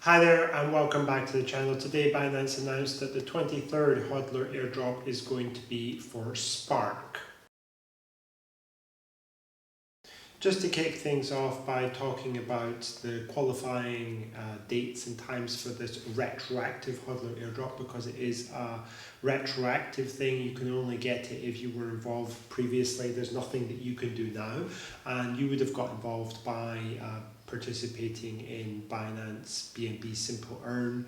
Hi there and welcome back to the channel. Today Binance announced that the 23rd HODLer airdrop is going to be for Spark. Just to kick things off by talking about the qualifying dates and times for this retroactive HODLer airdrop, because it is a retroactive thing. You can only get it if you were involved previously. There's nothing that you can do now, and you would have got involved by participating in Binance BNB Simple Earn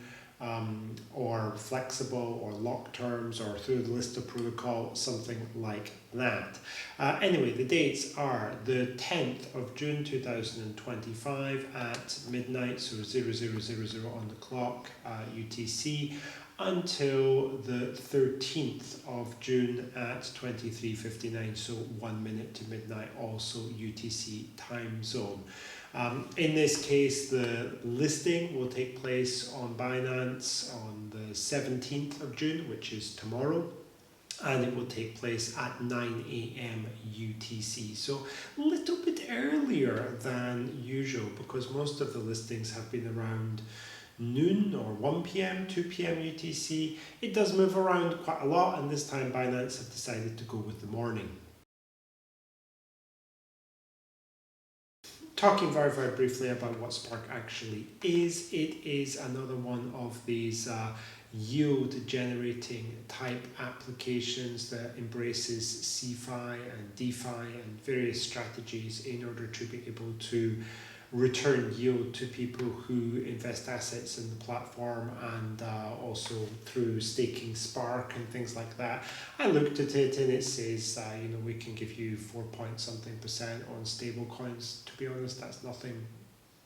or flexible or lock terms or through the Lister protocol, something like that. Anyway, the dates are the 10th of June 2025 at midnight, so 0000 on the clock UTC, until the 13th of June at 23:59, so 1 minute to midnight, also UTC time zone. In this case, the listing will take place on Binance on the 17th of June, which is tomorrow, and it will take place at 9 AM UTC. So a little bit earlier than usual, because most of the listings have been around noon or 1 PM, 2 PM UTC. It does move around quite a lot, and this time Binance have decided to go with the morning. Talking very briefly about what Spark actually is, it is another one of these yield generating type applications that embraces CeFi and DeFi and various strategies in order to be able to return yield to people who invest assets in the platform, and also through staking Spark and things like that. I looked at it and it says we can give you 4-point-something% on stable coins. To be honest, that's nothing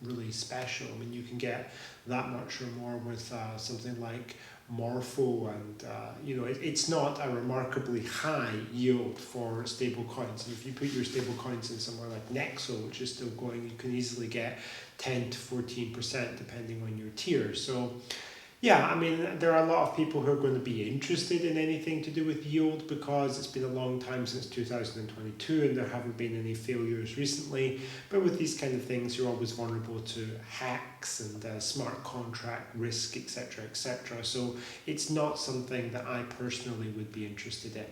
really special. I mean, you can get that much or more with something like Morpho, and it's not a remarkably high yield for stable coins. And if you put your stable coins in somewhere like Nexo, which is still going, you can easily get 10 to 14% depending on your tier. So yeah, I mean, there are a lot of people who are going to be interested in anything to do with yield, because it's been a long time since 2022 and there haven't been any failures recently. But with these kind of things, you're always vulnerable to hacks and smart contract risk, etc., etc. So it's not something that I personally would be interested in.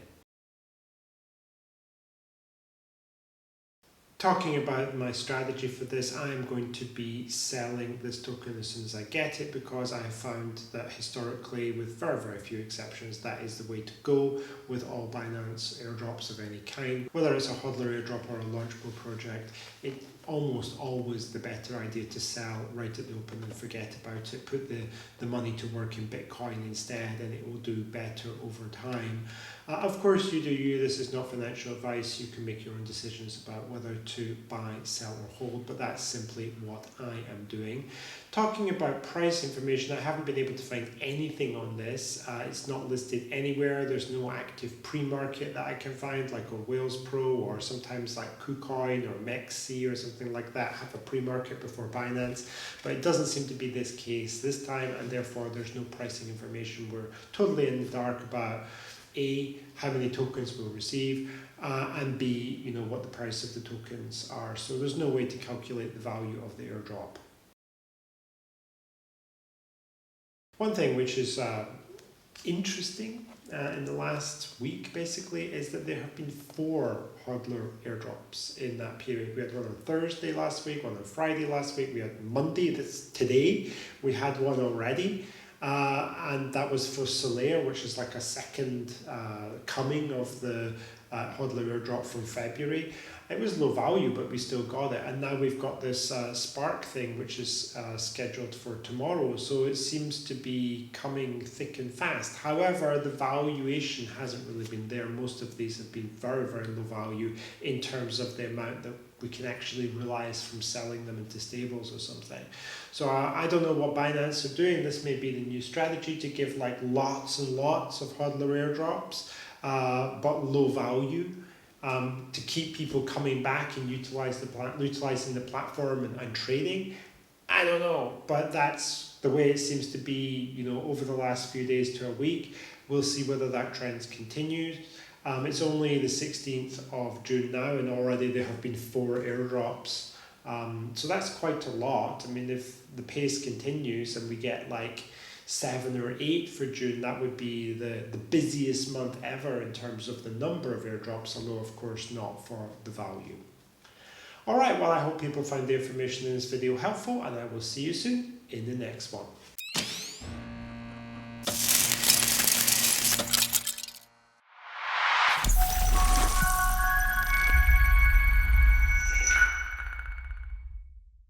Talking about my strategy for this, I am going to be selling this token as soon as I get it, because I have found that historically, with very few exceptions, that is the way to go with all Binance airdrops of any kind. Whether it's a HODLer airdrop or a launchable project, it's almost always the better idea to sell right at the open and forget about it. Put the money to work in Bitcoin instead, and it will do better over time. Of course, you do you. This is not financial advice. You can make your own decisions about whether to buy, sell or hold, but that's simply what I am doing. Talking about price information, I haven't been able to find anything on this. It's not listed anywhere. There's no active pre-market that I can find, like on Whales Pro, or sometimes like KuCoin or MEXC or something like that have a pre-market before Binance, but it doesn't seem to be this case this time, and therefore there's no pricing information. We're totally in the dark about A, how many tokens we'll receive, and B, what the price of the tokens are. So there's no way to calculate the value of the airdrop. One thing which is interesting in the last week, basically, is that there have been 4 HODLer airdrops in that period. We had one on Thursday last week, one on Friday last week, we had Monday, that's today, we had one already. And that was for Solaire, which is like a second coming of the HODLer airdrop from February. It was low value, but we still got it. And now we've got this Spark thing, which is scheduled for tomorrow. So it seems to be coming thick and fast. However, the valuation hasn't really been there. Most of these have been very low value in terms of the amount that we can actually realize from selling them into stables or something. So I don't know what Binance are doing. This may be the new strategy, to give like lots and lots of HODLer airdrops, but low value, to keep people coming back and utilizing the platform and trading. I don't know, but that's the way it seems to be, over the last few days to a week. We'll see whether that trend continues. It's only the 16th of June now, and already there have been 4 airdrops So that's quite a lot. I mean, if the pace continues and we get like 7 or 8 for June, that would be the busiest month ever in terms of the number of airdrops, although of course not for the value. Alright, well I hope people found the information in this video helpful, and I will see you soon in the next one.